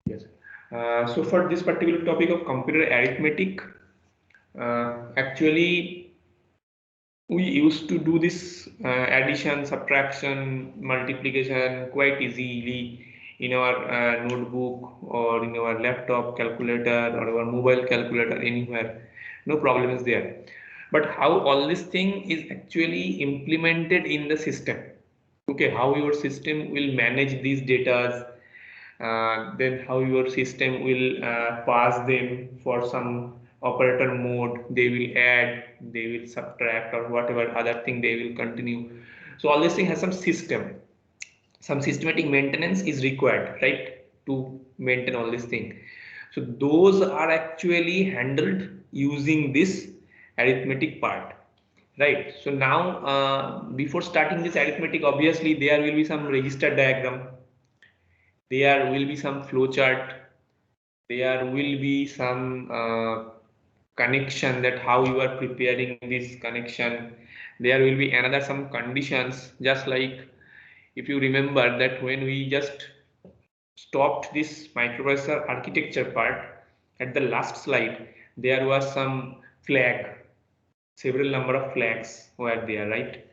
Yes. So for this particular topic of computer arithmetic, actually we used to do this addition, subtraction, multiplication quite easily in our notebook or in our laptop calculator or our mobile calculator anywhere. No problem is there. But how all this thing is actually implemented in the system. Okay, how your system will manage these data, then how your system will pass them for some operator mode, they will add, they will subtract, or whatever other thing they will continue. So all this thing has some systematic maintenance is required, right, to maintain all this thing. So those are actually handled using this arithmetic part, right? So now before starting this arithmetic, obviously there will be some register diagram, there will be some flow chart, there will be some connection, that how you are preparing this connection. There will be another some conditions, just like if you remember that when we just stopped this microprocessor architecture part at the last slide, there was some flag, several number of flags were there, right?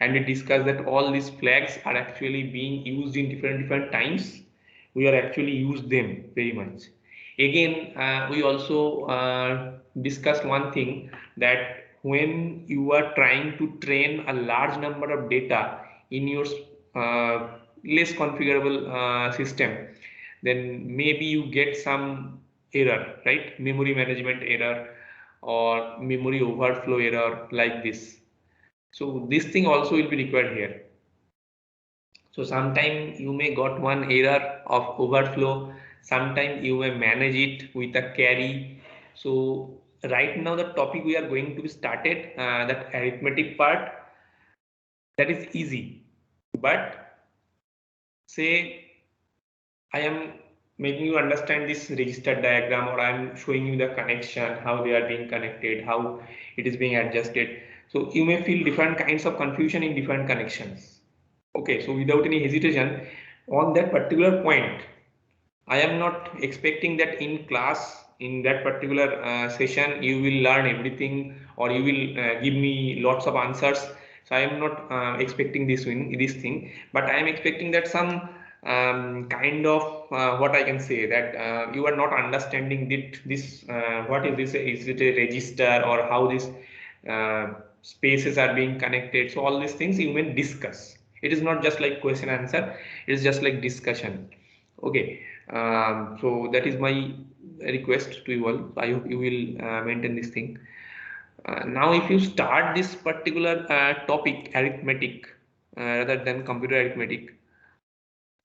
And we discussed that all these flags are actually being used in different times. We are actually use them very much. Again, we also discussed one thing, that when you are trying to train a large number of data in your less configurable system, then maybe you get some error, right? Memory management error or memory overflow error like this. So this thing also will be required here. So sometime you may got one error of overflow, sometime you may manage it with a carry. So right now the topic we are going to be started, that arithmetic part, that is easy. But say I am making you understand this register diagram, or I am showing you the connection, how they are being connected, how it is being adjusted. So you may feel different kinds of confusion in different connections. Okay, so without any hesitation, on that particular point, I am not expecting that in class, in that particular session, you will learn everything, or you will give me lots of answers. So I am not expecting this thing, but I am expecting that some kind of what I can say, that you are not understanding this what is this? Is it a register, or how this spaces are being connected? So all these things you may discuss. It is not just like question answer; it is just like discussion. Okay, so that is my request to you all. I hope you will maintain this thing. Now, if you start this particular topic, arithmetic, rather than computer arithmetic,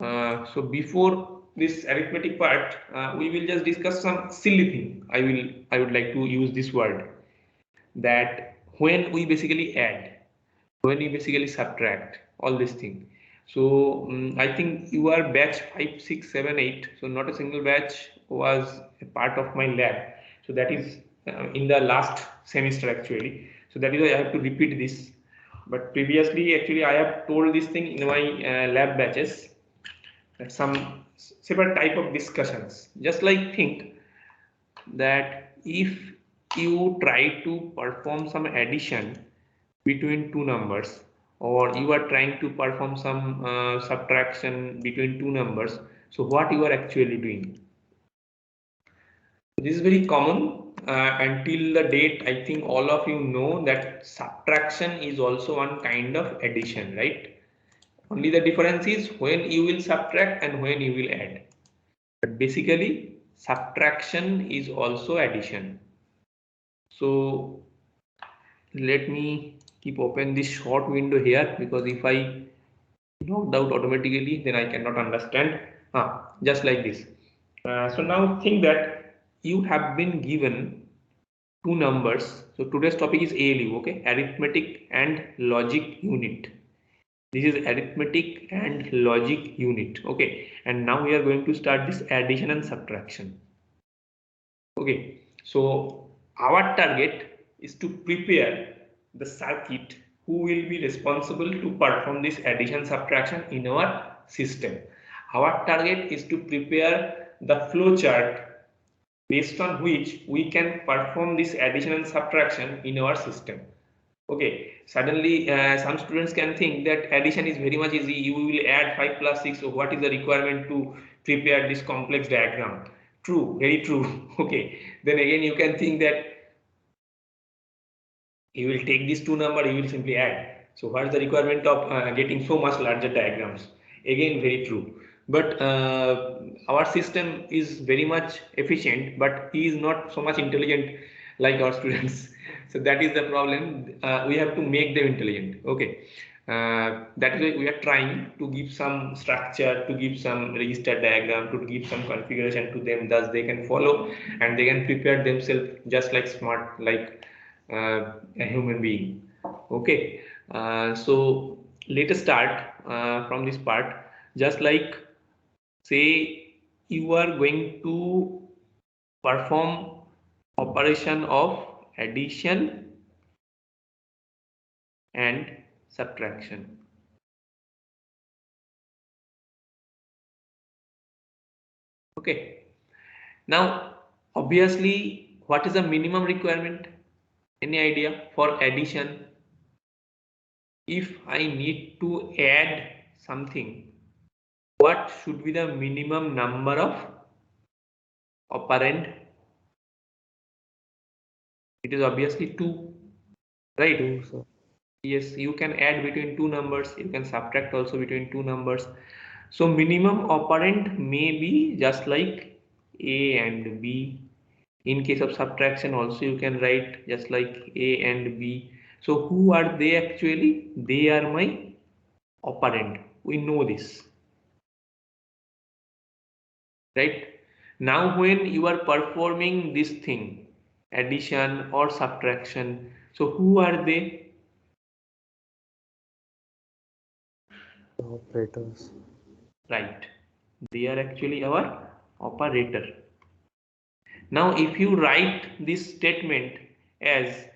so before this arithmetic part, we will just discuss some silly thing. I would like to use this word, that when we basically add, when you basically subtract all this thing. So I think you are batch 5, 6, 7, 8. So not a single batch was a part of my lab. So that is in the last semester actually. So that is why I have to repeat this. But previously actually I have told this thing in my lab batches, that some separate type of discussions. Just like think that if you try to perform some addition between two numbers, or you are trying to perform some subtraction between two numbers, so what you are actually doing? This is very common. Until the date, I think all of you know that subtraction is also one kind of addition, right? Only the difference is when you will subtract and when you will add. But basically, subtraction is also addition. So let me keep open this short window here, because if I logged out automatically, then I cannot understand. Just like this. So now think that you have been given two numbers. So today's topic is ALU, okay? Arithmetic and logic unit. This is arithmetic and logic unit, okay? And now we are going to start this addition and subtraction. Okay, so our target is to prepare the circuit who will be responsible to perform this addition subtraction in our system. Our target is to prepare the flow chart based on which we can perform this addition and subtraction in our system. Okay, suddenly some students can think that addition is very much easy. You will add 5 plus 6. So what is the requirement to prepare this complex diagram? True, very true. Okay, then again you can think that you will take these two numbers, you will simply add. So what is the requirement of getting so much larger diagrams? Again, very true. But our system is very much efficient, but he is not so much intelligent like our students. So that is the problem. We have to make them intelligent. Okay. That is why we are trying to give some structure, to give some register diagram, to give some configuration to them, thus they can follow and they can prepare themselves just like smart, like a human being. Okay, so let us start from this part. Just like say you are going to perform operation of addition and subtraction. Okay, now obviously what is the minimum requirement? Any idea for addition? If I need to add something, what should be the minimum number of operand? It is obviously 2, right? 2, sir. Yes, you can add between two numbers, you can subtract also between two numbers. So minimum operand may be just like A and B. In case of subtraction also you can write just like A and B. So who are they actually? They are my operand. We know this, right? Now when you are performing this thing, addition or subtraction, so who are they? The operators. Right, they are actually our operator. Now if you write this statement as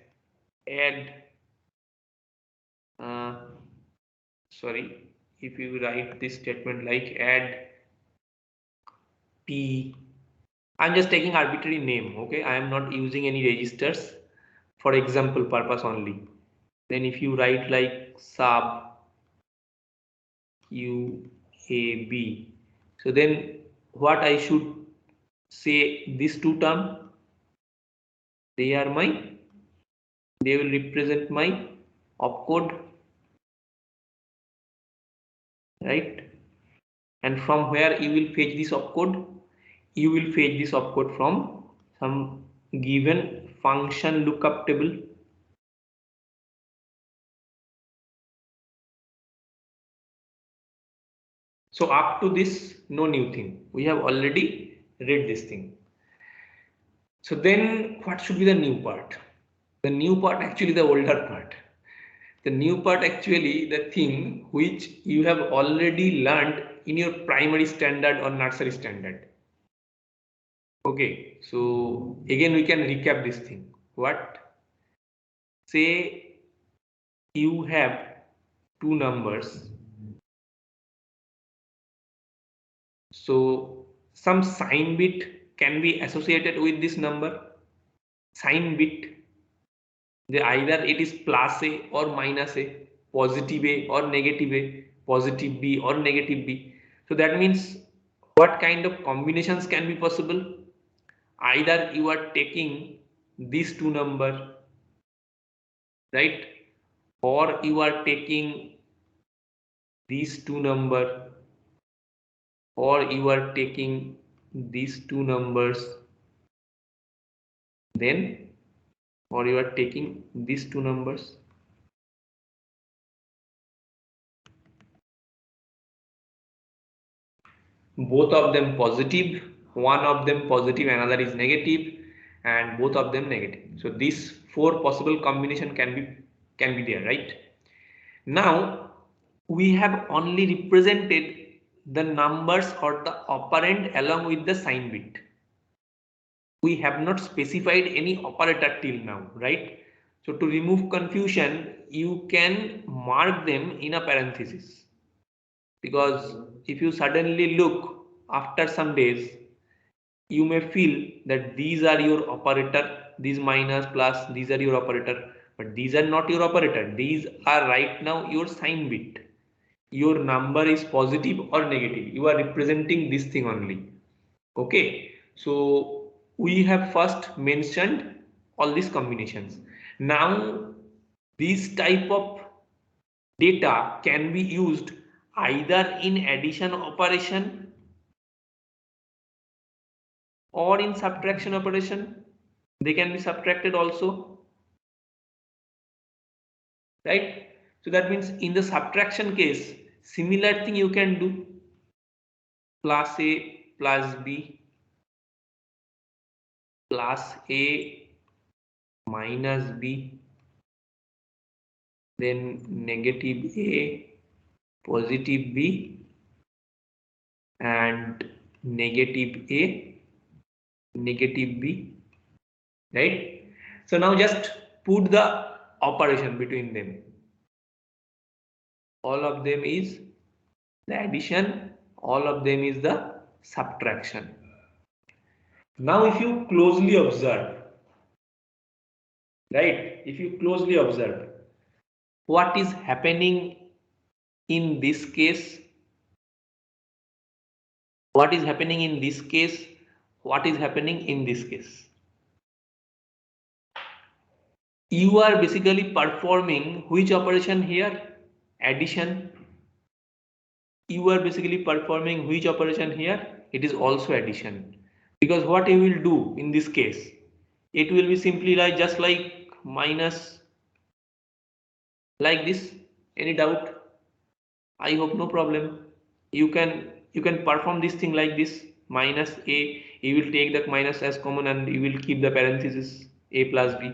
add uh, sorry, if you write this statement like add p, I'm just taking arbitrary name, okay, I am not using any registers for example purpose only. Then if you write like sub UAB, so then what I should say, these two terms, they are my, they will represent my opcode, right? And from where you will fetch this opcode? You will fetch this opcode from some given function lookup table. So up to this, no new thing. We have already read this thing. So then what should be the new part? The new part, actually the older part. The new part, actually the thing which you have already learned in your primary standard or nursery standard. Okay, so again we can recap this thing. What? Say you have two numbers. So some sign bit can be associated with this number. Sign bit, either it is plus A or minus A, positive A or negative A, positive B or negative B. So that means what kind of combinations can be possible? Either you are taking these two number, right, or you are taking these two number, or you are taking these two numbers, then or you are taking these two numbers. Both of them positive, one of them positive, another is negative, and both of them negative. So these four possible combination can be there, right? Now we have only represented the numbers or the operand along with the sign bit. We have not specified any operator till now, right? So to remove confusion, you can mark them in a parenthesis, because if you suddenly look after some days, you may feel that these are your operator, these minus plus, these are your operator, but these are not your operator. These are right now your sign bit. Your number is positive or negative. You are representing this thing only. Okay, so we have first mentioned all these combinations. Now this type of data can be used either in addition operation or in subtraction operation. They can be subtracted also, right? So that means in the subtraction case, similar thing you can do, plus a plus b plus a minus b, then negative a positive b and negative a negative b, right? So now just put the operation between them. All of them is the addition, all of them is the subtraction. Now if you closely observe, right, if you closely observe what is happening in this case, what is happening in this case, what is happening in this case, you are basically performing which operation here? Addition. You are basically performing which operation here? It is also addition. Because what you will do in this case, it will be simply like just like minus, like this. Any doubt? I hope no problem. You can perform this thing like this, minus a. You will take the minus as common and you will keep the parenthesis a plus b.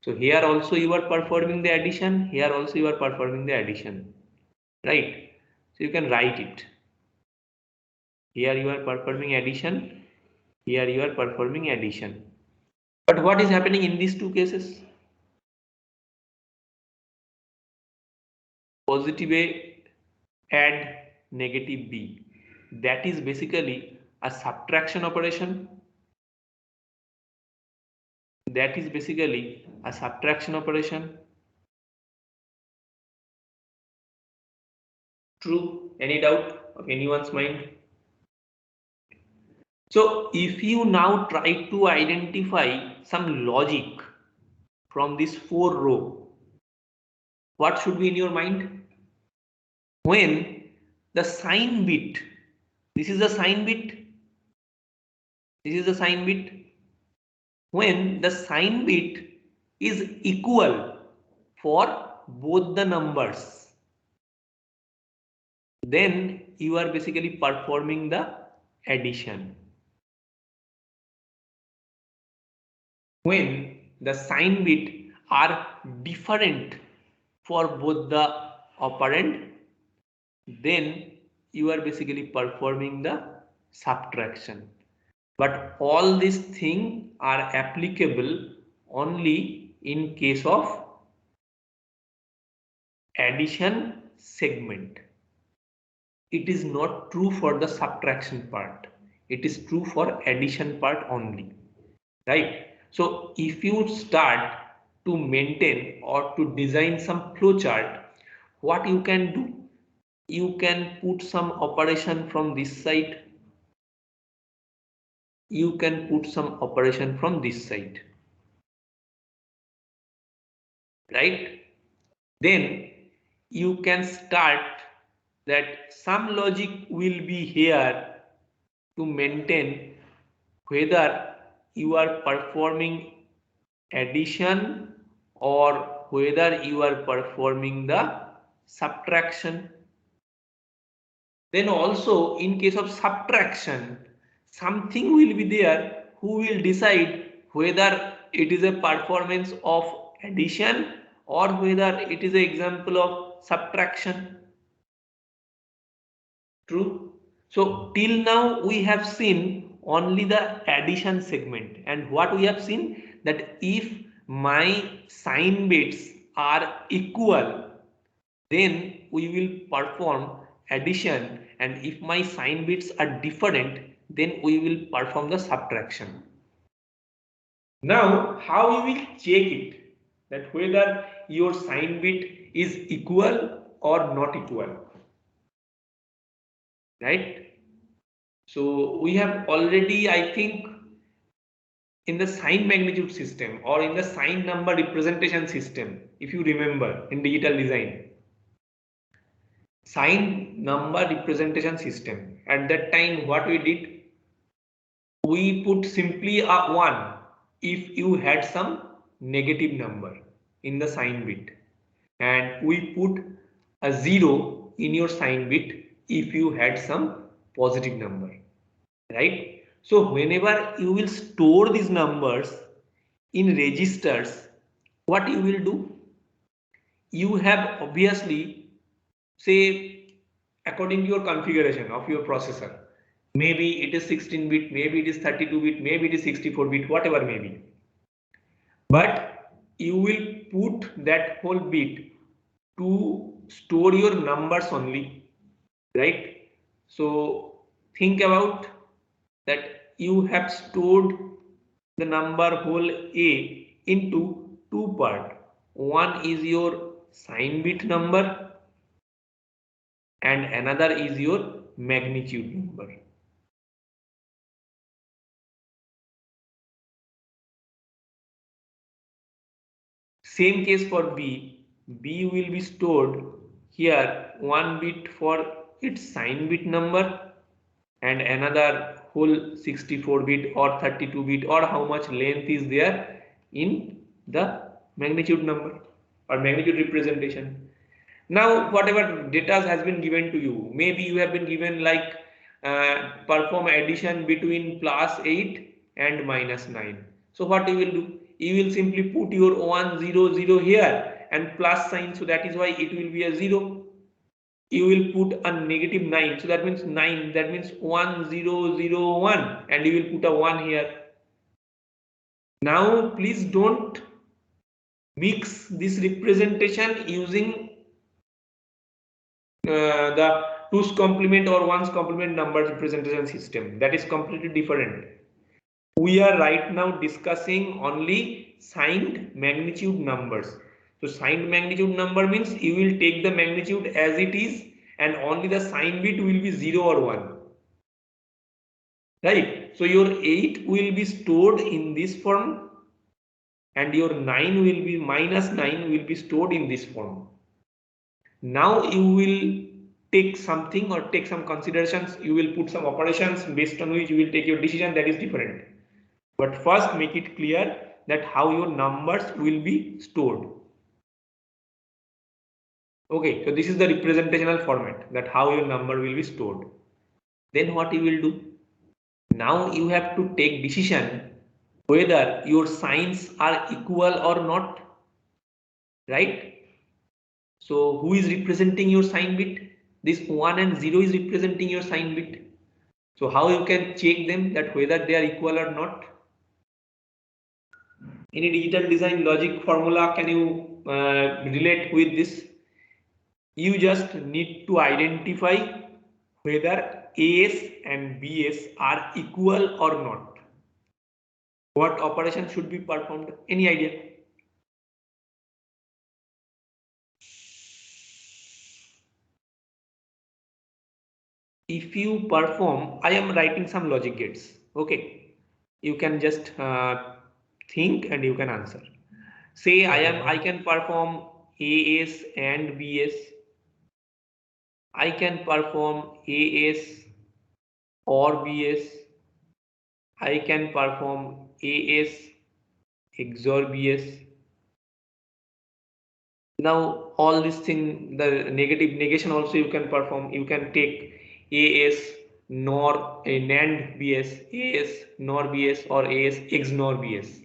So here also you are performing the addition, here also you are performing the addition, right? So you can write it. Here you are performing addition, here you are performing addition. But what is happening in these two cases? Positive A add negative B. That is basically a subtraction operation. That is basically a subtraction operation. True? Any doubt of anyone's mind? So if you now try to identify some logic from this 4 row, what should be in your mind? When the sign bit, this is the sign bit, this is the sign bit, when the sign bit is equal for both the numbers, then you are basically performing the addition. When the sign bit are different for both the operand, then you are basically performing the subtraction. But all these things are applicable only in case of addition segment. It is not true for the subtraction part. It is true for addition part only, right? So if you start to maintain or to design some flowchart, what you can do? You can put some operation from this side. You can put some operation from this side, right? Then you can start that some logic will be here to maintain whether you are performing addition or whether you are performing the subtraction. Then also in case of subtraction, something will be there who will decide whether it is a performance of addition or whether it is an example of subtraction. True. So till now we have seen only the addition segment, and what we have seen that if my sign bits are equal, then we will perform addition, and if my sign bits are different, then we will perform the subtraction. Now, how we will check it, that whether your sign bit is equal or not equal, right? So we have already, I think, in the sign magnitude system or in the sign number representation system, if you remember in digital design, sign number representation system, at that time what we did, we put simply a 1 if you had some negative number in the sign bit, and we put a 0 in your sign bit if you had some positive number, right? So whenever you will store these numbers in registers, what you will do, you have obviously, say, according to your configuration of your processor, maybe it is 16 bit, maybe it is 32 bit, maybe it is 64 bit, whatever may be, but you will put that whole bit to store your numbers only, right? So think about that you have stored the number whole A into two parts. One is your sign bit number and another is your magnitude number. Same case for B. B will be stored here one bit for its sign bit number and another whole 64 bit or 32 bit or how much length is there in the magnitude number or magnitude representation. Now whatever data has been given to you, maybe you have been given like perform addition between +8 and -9. So what you will do, you will simply put your 1 0 0 here and plus sign, so that is why it will be a 0. You will put a -9, so that means 9, that means 1 0 0 1, and you will put a 1 here. Now please don't mix this representation using the 2's complement or 1's complement number representation system. That is completely different. We are right now discussing only signed magnitude numbers. So signed magnitude number means you will take the magnitude as it is and only the sign bit will be 0 or 1. Right? So your 8 will be stored in this form and your 9 will be -9 will be stored in this form. Now you will take something or take some considerations, you will put some operations based on which you will take your decision, that is different. But first make it clear that how your numbers will be stored. Okay, so this is the representational format, that how your number will be stored. Then what you will do? Now you have to take decision whether your signs are equal or not, right? So who is representing your sign bit? This 1 and 0 is representing your sign bit. So how you can check them that whether they are equal or not? Any digital design logic formula can you relate with this? You just need to identify whether AS and BS are equal or not. What operation should be performed? Any idea? If you perform, I am writing some logic gates. Okay, you can just think and you can answer. Say I can perform AS and BS. I can perform AS or BS. I can perform AS XOR BS. Now all this thing, the negative negation also you can perform. You can take AS nor a NAND BS, AS nor BS or AS XNOR BS.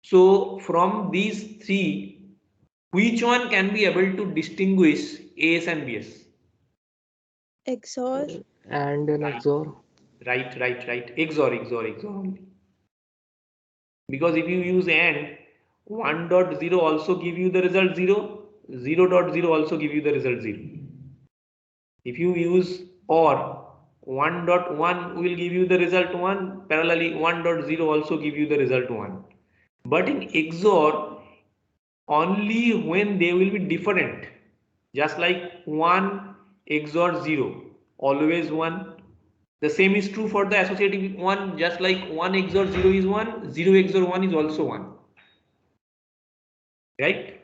So from these three, which one can be able to distinguish AS and BS? XOR. And an XOR. Right. XOR only. Because if you use AND, 1.0 also give you the result 0, 0.0 also give you the result 0. If you use OR, 1.1 will give you the result 1, parallelly 1.0 also give you the result 1. But in XOR, only when they will be different, just like 1 XOR 0, always 1. The same is true for the associative 1, just like 1 XOR 0 is 1, 0 XOR 1 is also 1. Right?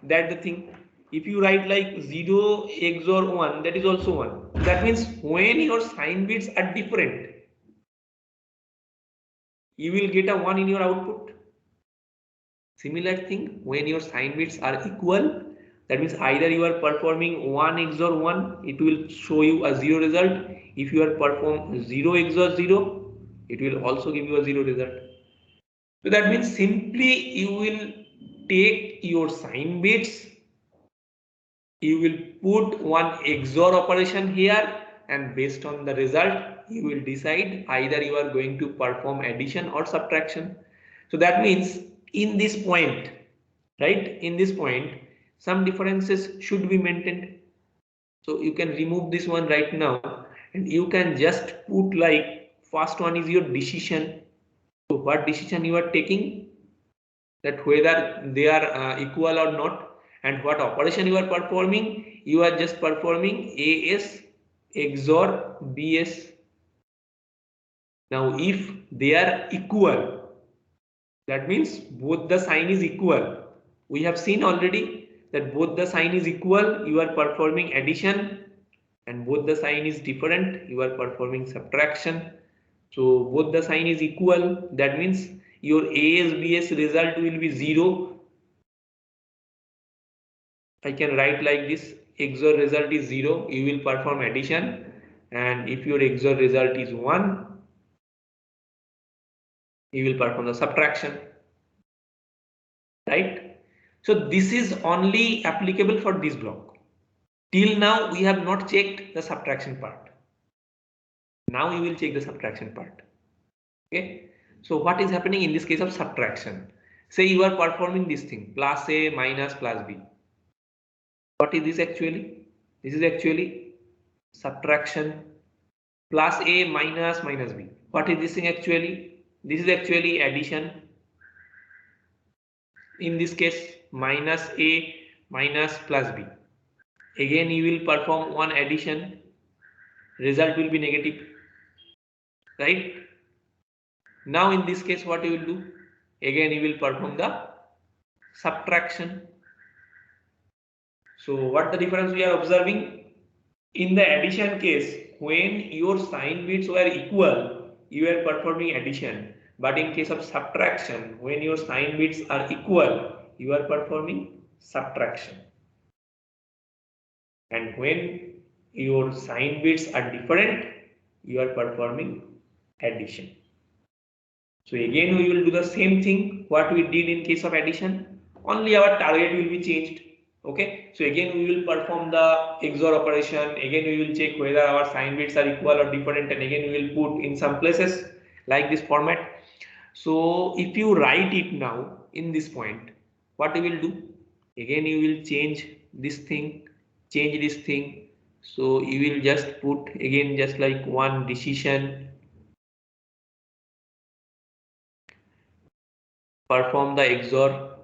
That's the thing. If you write like 0 XOR 1, that is also 1. That means when your sign bits are different, you will get a 1 in your output. Similar thing, when your sign bits are equal, that means either you are performing 1 XOR 1, it will show you a 0 result. If you are perform 0 XOR 0, it will also give you a 0 result. So that means simply you will take your sign bits, you will put one XOR operation here, and based on the result you will decide either you are going to perform addition or subtraction. So that means in this point, right, in this point some differences should be maintained. So you can remove this one right now and you can just put like first one is your decision. So what decision you are taking, that whether they are equal or not, and what operation you are performing, you are just performing AS XOR BS. Now if they are equal, that means both the sign is equal. We have seen already that both the sign is equal, you are performing addition, and both the sign is different, you are performing subtraction. So both the sign is equal, that means your AS BS result will be 0. I can write like this: XOR result is 0, you will perform addition, and if your XOR result is 1, you will perform the subtraction, right? So this is only applicable for this block. Till now we have not checked the subtraction part. Now you will check the subtraction part. Okay, so what is happening in this case of subtraction? Say you are performing this thing, plus A minus plus B. What is this actually? This is actually subtraction. Plus A minus minus B. What is this thing actually? This is actually addition. In this case, minus A minus plus B. Again you will perform one addition, result will be negative, right? Now in this case what you will do? Again you will perform the subtraction. So what the difference we are observing? In the addition case, when your sign bits were equal, you are performing addition. But in case of subtraction, when your sign bits are equal, you are performing subtraction. And when your sign bits are different, you are performing addition. So again we will do the same thing what we did in case of addition, only our target will be changed. Okay, so again we will perform the XOR operation, again we will check whether our sign bits are equal or different, and again we will put in some places like this format. So if you write it now in this point, what you will do? Again you will change this thing, change this thing. So you will just put again just like one decision, perform the XOR,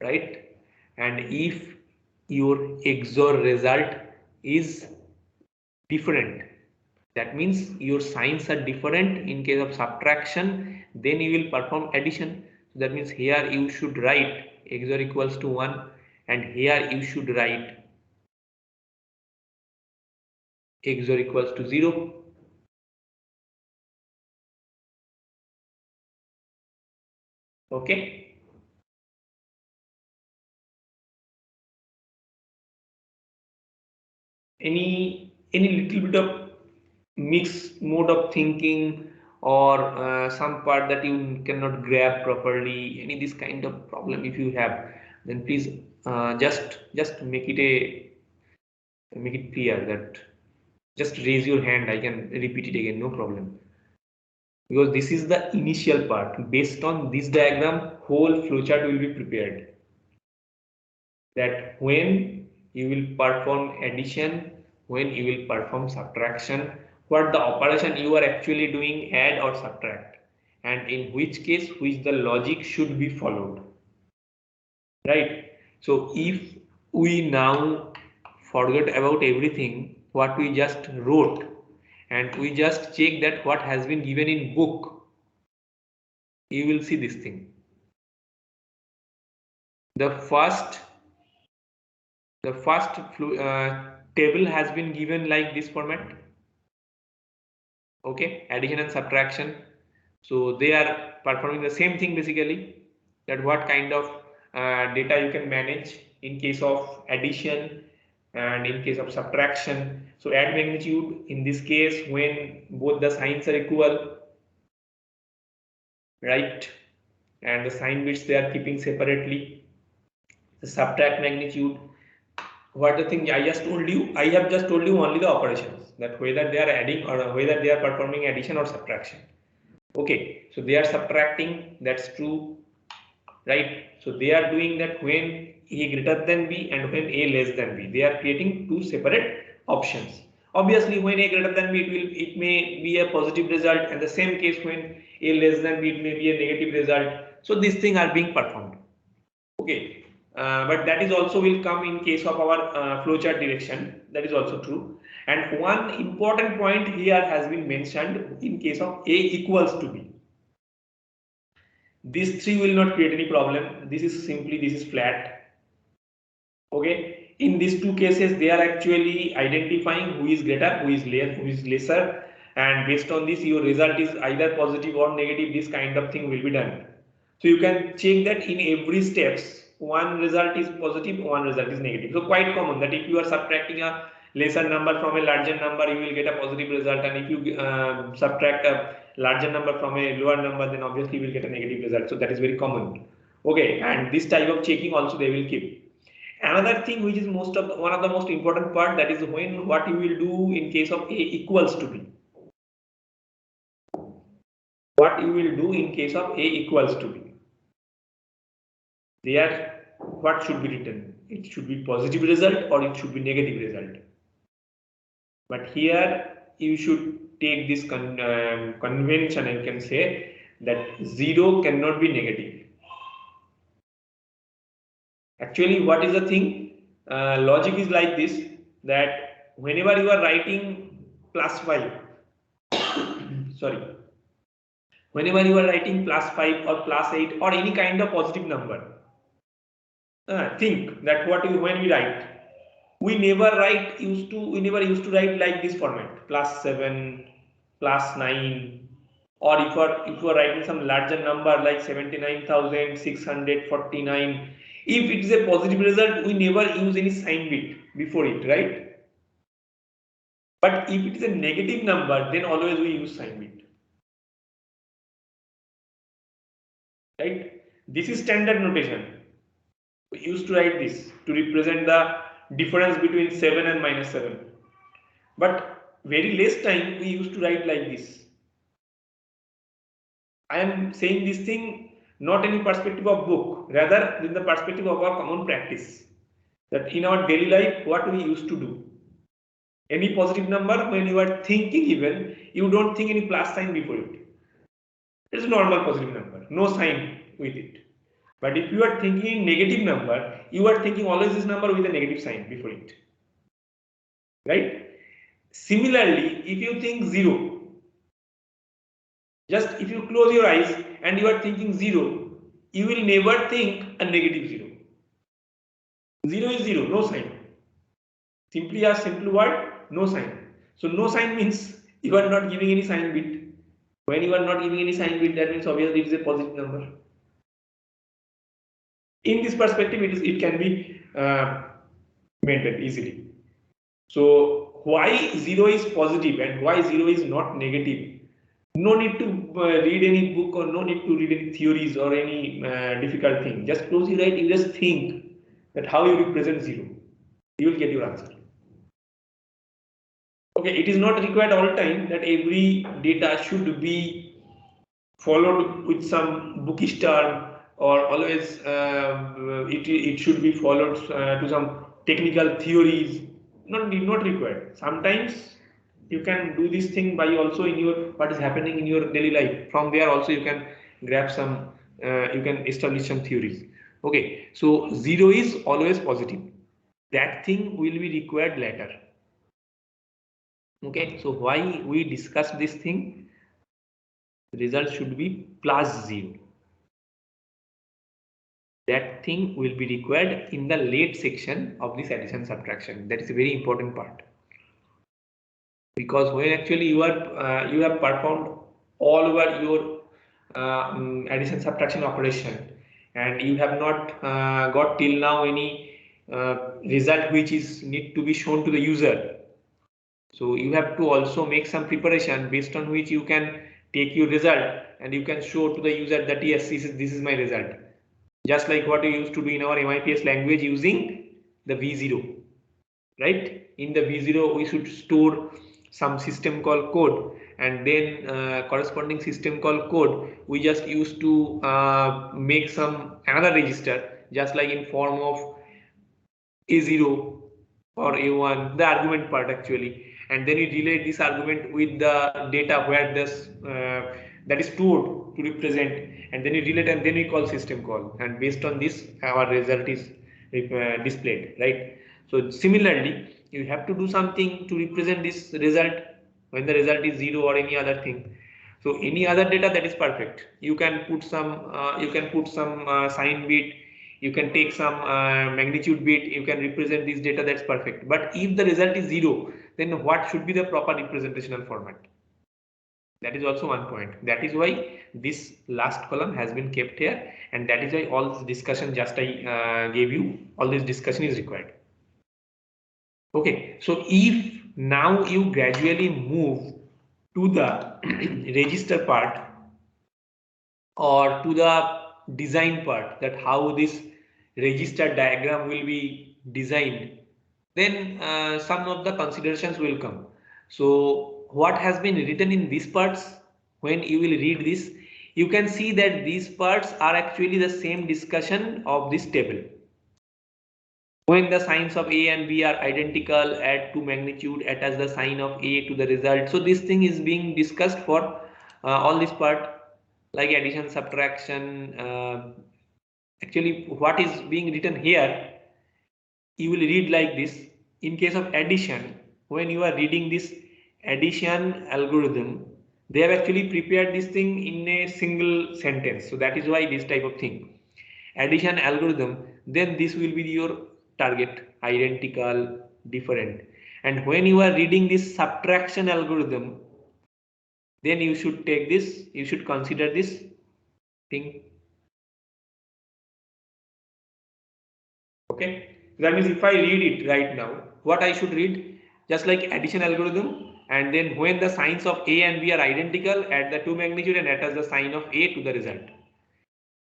right? And if your XOR result is different, that means your signs are different. In case of subtraction, then you will perform addition. So that means here you should write XOR equals to 1, and here you should write XOR equals to 0. Okay. Any little bit of mixed mode of thinking, or some part that you cannot grab properly, any this kind of problem if you have, then please just make it clear, that just raise your hand, I can repeat it again, no problem. Because this is the initial part. Based on this diagram, whole flowchart will be prepared, that when you will perform addition, when you will perform subtraction, what the operation you are actually doing, add or subtract, and in which case which the logic should be followed, right? So if we now forget about everything what we just wrote and we just check that what has been given in book, you will see this thing. The first table has been given like this format. Okay, addition and subtraction. So they are performing the same thing basically, that what kind of data you can manage in case of addition and in case of subtraction. So add magnitude in this case when both the signs are equal, right? And the sign bits they are keeping separately. The subtract magnitude, what the thing I just told you, I have just told you only the operations, that whether they are adding or whether they are performing addition or subtraction. Okay, so they are subtracting, that's true, right? So they are doing that when a greater than b and when a less than b, they are creating two separate options. Obviously when a greater than b, it may be a positive result, and the same case when a less than b, it may be a negative result. So these things are being performed. Okay, but that is also will come in case of our flowchart direction, that is also true. And one important point here has been mentioned in case of a equals to b. These three will not create any problem. This is simply, this is flat. Okay, in these two cases they are actually identifying who is greater, who is lesser, and based on this your result is either positive or negative. This kind of thing will be done. So you can check that in every steps, one result is positive, one result is negative. So quite common that if you are subtracting a lesser number from a larger number, you will get a positive result, and if you subtract a larger number from a lower number, then obviously you will get a negative result. So that is very common. Okay, and this type of checking also they will keep. Another thing which is one of the most important part, that is when what you will do in case of a equals to b. What you will do in case of a equals to b. There, what should be written? It should be positive result or it should be negative result. But here you should take this convention, I can say that 0 cannot be negative. Actually, what is the thing? Logic is like this, that whenever you are writing +5, sorry, whenever you are writing +5 or +8 or any kind of positive number, think that when we write, we never used to write like this format, +7, +9, or if you are writing some larger number like 79,649, if it is a positive result, we never use any sign bit before it, right? But if it is a negative number, then always we use sign bit, right? This is standard notation. We used to write this to represent the difference between 7 and -7. But very less time we used to write like this. I am saying this thing not in the perspective of book, rather in the perspective of our common practice. That in our daily life, what we used to do. Any positive number, when you are thinking even, you don't think any plus sign before it. It's a normal positive number, no sign with it. But if you are thinking negative number, you are thinking always this number with a negative sign before it. Right? Similarly, if you think 0, just if you close your eyes and you are thinking 0, you will never think a negative 0. 0 is 0, no sign. Simply a simple word, no sign. So no sign means you are not giving any sign bit. When you are not giving any sign bit, that means obviously it is a positive number. In this perspective, it can be maintained easily. So why 0 is positive and why 0 is not negative? No need to read any book or no need to read any theories or any difficult thing. Just close your eyes, you just think that how you represent 0. You will get your answer. Okay, it is not required all time that every data should be followed with some bookish term, or always it should be followed to some technical theories. not required. Sometimes you can do this thing by also in your what is happening in your daily life. From there also you can grab some, you can establish some theories. Okay, so 0 is always positive. That thing will be required later. Okay, so why we discuss this thing? The result should be plus 0. That thing will be required in the late section of this addition subtraction. That is a very important part. Because when actually you have performed all over your addition subtraction operation and you have not got till now any result which is need to be shown to the user, so you have to also make some preparation based on which you can take your result and you can show to the user that yes, this is my result, just like what we used to do in our MIPS language using the V0. Right, in the V0 we should store some system called code, and then corresponding system called code we just used to make some another register, just like in form of A0 or A1, the argument part actually, and then we relate this argument with the data where this that is stored to represent, and then we relate and then we call system call, and based on this our result is displayed, right? So similarly you have to do something to represent this result when the result is 0 or any other thing. So any other data, that is perfect. You can put some sign bit, you can take some magnitude bit, you can represent this data, that's perfect. But if the result is 0, then what should be the proper representational format? That is also one point. That is why this last column has been kept here, and that is why all this discussion just I gave you, all this discussion is required. Okay, so if now you gradually move to the register part or to the design part, that how this register diagram will be designed, then some of the considerations will come. So what has been written in these parts, when you will read this, you can see that these parts are actually the same discussion of this table. When the signs of A and B are identical, add to magnitude, attach the sign of A to the result. So this thing is being discussed for all this part, like addition, subtraction. Actually, what is being written here, you will read like this. In case of addition, when you are reading this addition algorithm, they have actually prepared this thing in a single sentence. So that is why this type of thing. Addition algorithm, then this will be your target, identical, different. And when you are reading this subtraction algorithm, then you should take this, you should consider this thing. Okay, that means if I read it right now, what I should read, just like addition algorithm, and then when the signs of A and B are identical, add the 2 magnitude and attach the sign of A to the result.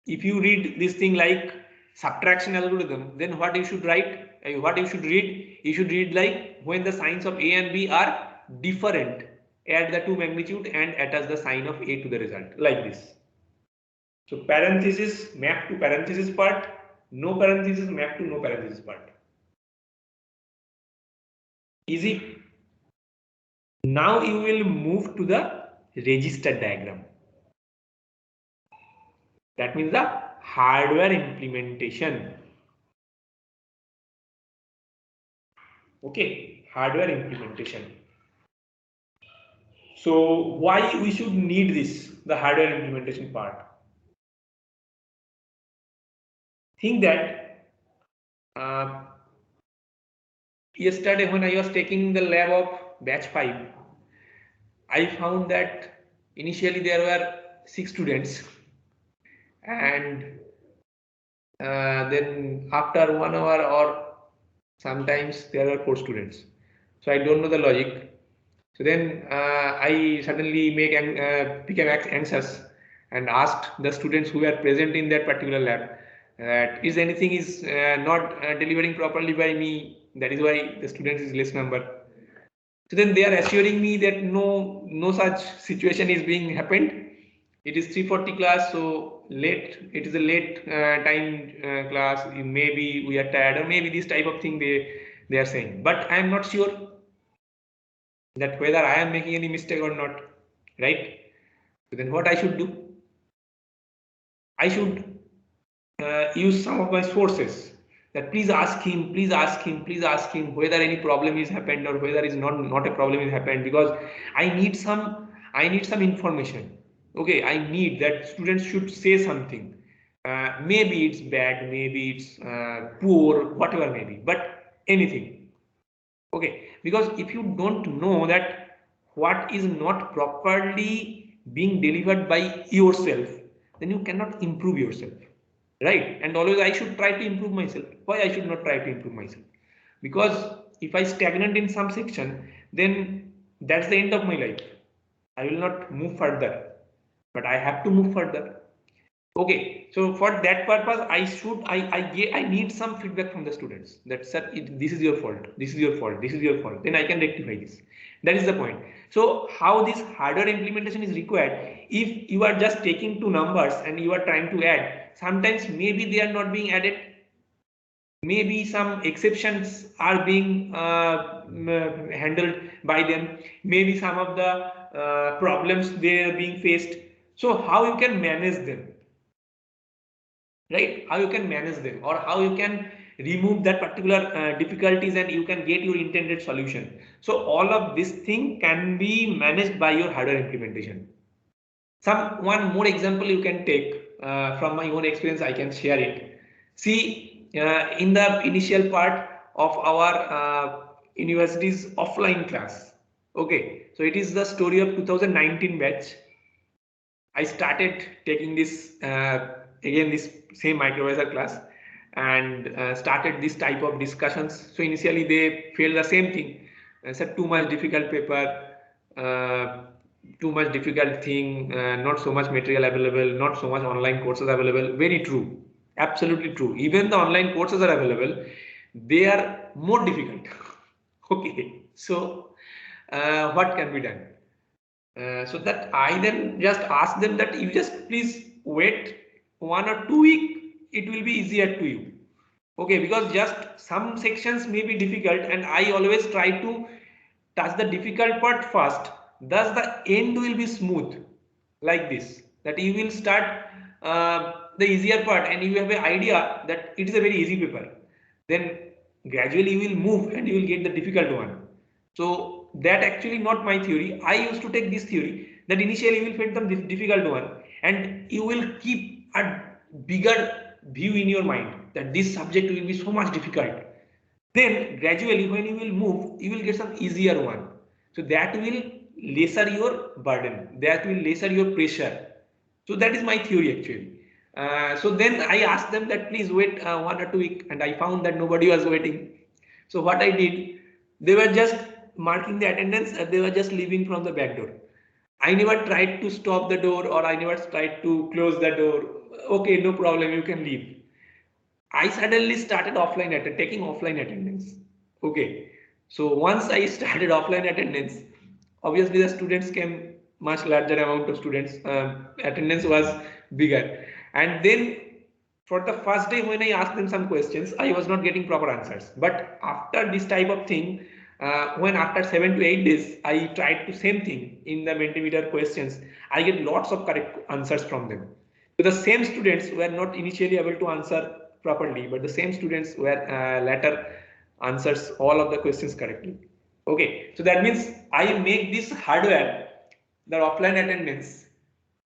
If you read this thing like subtraction algorithm, then what you should write, what you should read, you should read like when the signs of A and B are different, add the 2 magnitude and attach the sign of A to the result, like this. So parenthesis map to parenthesis part, no parenthesis map to no parenthesis part. Easy. Now you will move to the register diagram. That means the hardware implementation. Okay, hardware implementation. So why we should need this, the hardware implementation part? Think that yesterday when I was taking the lab of batch 5, I found that initially there were 6 students, and then after 1 hour or sometimes there were 4 students. So I don't know the logic. So then I suddenly became anxious and asked the students who were present in that particular lab that is anything is not delivering properly by me, that is why the students is less number. So then they are assuring me that no such situation is being happened. It is 3:40 class, so late. It is a late time class. Maybe we are tired, or maybe this type of thing they they are saying, but I am not sure that whether I am making any mistake or not, right? So then what I should do? I should use some of my sources, that please ask him, please ask him, please ask him whether any problem is happened or whether is not a problem is happened, because I need some information. Okay, I need that students should say something. Maybe it's bad, maybe it's poor, whatever maybe, but anything. Okay, because if you don't know that what is not properly being delivered by yourself, then you cannot improve yourself, right? And always I should try to improve myself. Why I should not try to improve myself? Because if I stagnant in some section, then that's the end of my life. I will not move further, but I have to move further. Okay, so for that purpose, I need some feedback from the students that sir, this is your fault, this is your fault, this is your fault. Then I can rectify this. That is the point. So how this hardware implementation is required? If you are just taking two numbers and you are trying to add, sometimes maybe they are not being added. Maybe some exceptions are being handled by them. Maybe some of the problems they are being faced. So how you can manage them? Right, how you can manage them, or how you can remove that particular difficulties and you can get your intended solution. So all of this thing can be managed by your hardware implementation. One more example you can take from my own experience, I can share it. See, in the initial part of our university's offline class, okay, so it is the story of 2019 batch. I started taking this again, this same microvisor class, and started this type of discussions. So initially they felt the same thing, said too much difficult paper, uh, too much difficult thing, not so much material available, not so much online courses available. Very true, absolutely true. Even the online courses are available, they are more difficult. Okay, so what can be done? So that I then just ask them that you just please wait 1 or 2 weeks, it will be easier to you. Okay, because just some sections may be difficult and I always try to touch the difficult part first. Thus the end will be smooth like this, that you will start the easier part and you have an idea that it is a very easy paper. Then gradually you will move and you will get the difficult one. So that actually not my theory. I used to take this theory that initially you will face the difficult one and you will keep a bigger view in your mind that this subject will be so much difficult. Then gradually when you will move, you will get some easier one. So that will lesser your burden, that will lesser your pressure. So that is my theory actually. So then I asked them that please wait 1 or 2 weeks, and I found that nobody was waiting. So what I did, they were just marking the attendance and they were just leaving from the back door. I never tried to stop the door or I never tried to close the door. Okay, no problem, you can leave. I suddenly started taking offline attendance. Okay, so once I started offline attendance, obviously the students came, much larger amount of students. Attendance was bigger, and then for the first day when I asked them some questions, I was not getting proper answers. But after this type of thing, when after 7 to 8 days I tried to same thing in the Mentimeter questions, I get lots of correct answers from them. So the same students were not initially able to answer properly, but the same students were later answers all of the questions correctly. Okay, so that means I make this hardware, the offline attendance,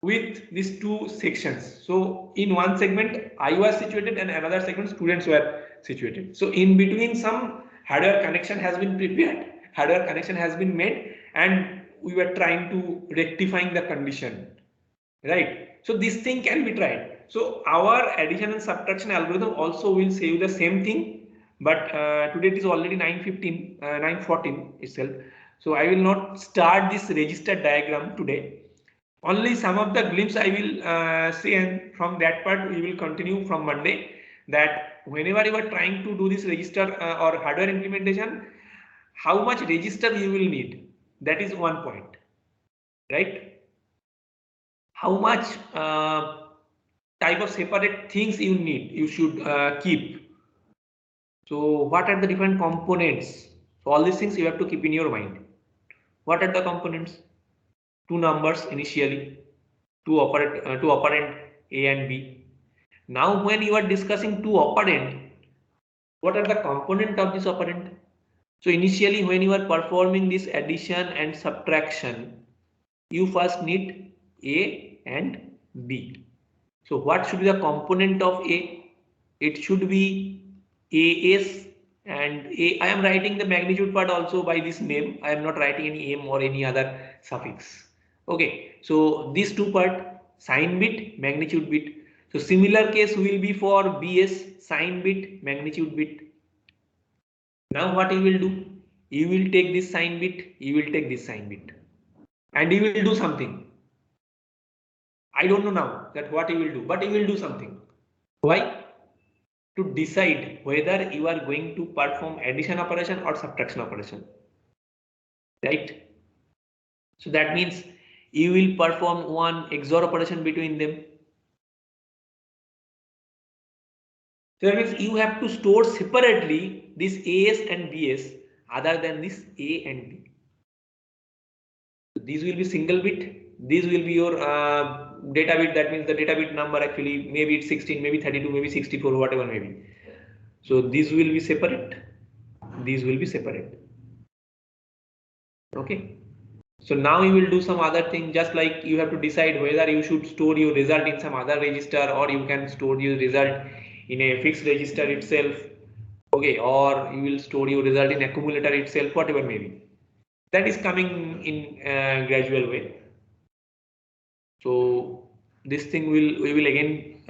with these two sections. So in one segment I was situated and another segment students were situated. So in between some hardware connection has been prepared, hardware connection has been made, and we were trying to rectifying the condition, right? So this thing can be tried. So our addition and subtraction algorithm also will say you the same thing, but today it is already 9:15, 9:14 itself. So I will not start this register diagram today. Only some of the glimpse I will see, and from that part we will continue from Monday. That whenever you are trying to do this register or hardware implementation, how much register you will need. That is one point, right? How much type of separate things you need, you should keep. So what are the different components? So all these things you have to keep in your mind. What are the components? Two numbers initially, two operand A and B. Now when you are discussing two operand, what are the component of this operand? So initially when you are performing this addition and subtraction, you first need A and B. So what should be the component of A? It should be AS and A. I am writing the magnitude part also by this name. I am not writing any M or any other suffix. Okay, so these two part, sign bit, magnitude bit. So similar case will be for BS, sign bit, magnitude bit. Now what you will do? You will take this sign bit, you will take this sign bit, and you will do something. I don't know now that what you will do, but you will do something. Why? To decide whether you are going to perform addition operation or subtraction operation, right? So that means you will perform one XOR operation between them. So that means you have to store separately this AS and BS other than this A and B. So these will be single bit. These will be your data bit. That means the data bit number actually maybe it's 16, maybe 32, maybe 64, whatever maybe. So these will be separate. These will be separate. Okay. So now you will do some other thing, just like you have to decide whether you should store your result in some other register or you can store your result in a fixed register itself. Okay, or you will store your result in accumulator itself, whatever maybe. That is coming in a gradual way. So this thing we will again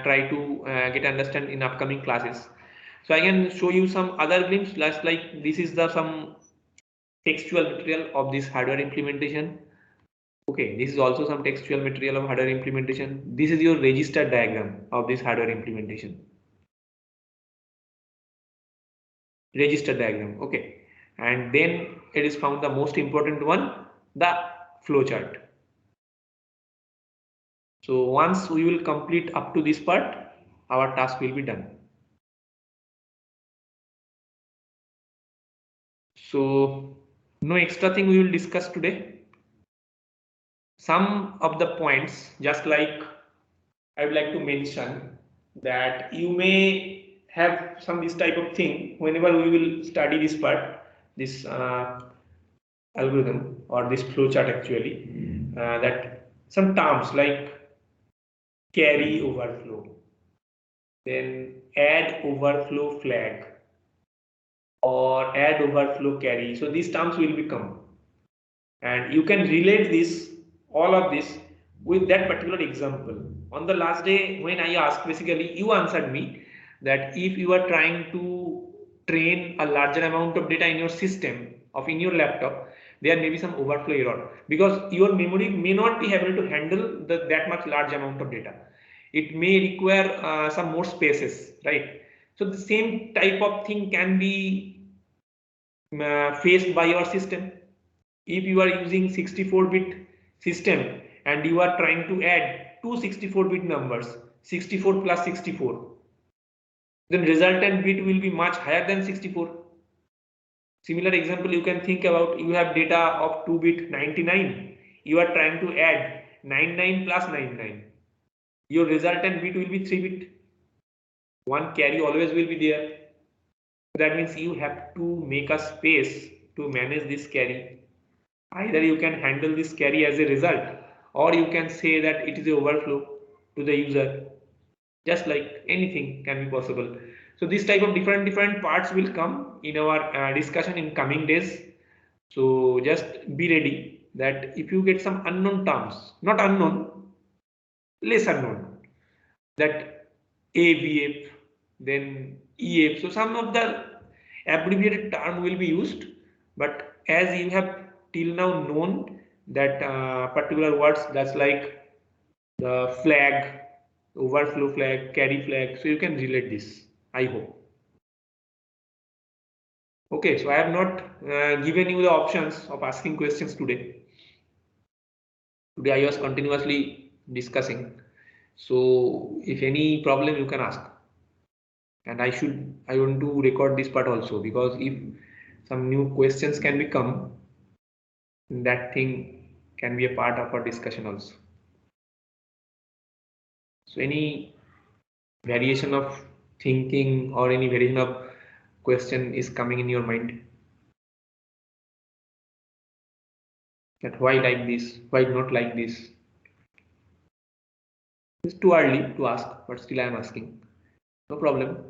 try to get understand in upcoming classes. So I can show you some other glimpse, just like this is the some textual material of this hardware implementation. Okay, this is also some textual material of hardware implementation. This is your register diagram of this hardware implementation. Register diagram, okay. And then it is found the most important one, the flowchart. So once we will complete up to this part, our task will be done. So no extra thing we will discuss today. Some of the points, just like I would like to mention that you may have some this type of thing whenever we will study this part, this algorithm or this flowchart actually, that some terms like carry overflow, then add overflow flag or add overflow carry. So these terms will become, and you can relate this, all of this with that particular example. On the last day when I asked, basically you answered me that if you are trying to train a larger amount of data in your system of in your laptop, there may be some overflow error because your memory may not be able to handle that much large amount of data. It may require some more spaces, right? So the same type of thing can be faced by your system. If you are using 64-bit system and you are trying to add two 64-bit numbers, 64 plus 64, then resultant bit will be much higher than 64. Similar example you can think about, you have data of 2-bit 99, you are trying to add 99 plus 99, your resultant bit will be 3-bit. One carry always will be there. That means you have to make a space to manage this carry. Either you can handle this carry as a result, or you can say that it is a overflow to the user. Just like anything can be possible. So this type of different parts will come in our discussion in coming days. So just be ready that if you get some unknown terms, not unknown, less unknown, that AVF, then EF. So some of the abbreviated term will be used, but as you have till now known that particular words, that's like the flag, overflow flag, carry flag, so you can relate this, I hope. Okay, so I have not given you the options of asking questions today. Today I was continuously discussing. So if any problem you can ask. And I want to record this part also, because if some new questions can become, that thing can be a part of our discussion also. So any variation of thinking or any variation of question is coming in your mind, that why like this, why not like this? It's too early to ask, but still I am asking. No problem.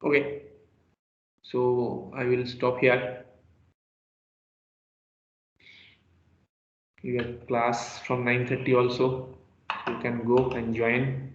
Okay, so I will stop here. You have class from 9:30 also. You can go and join.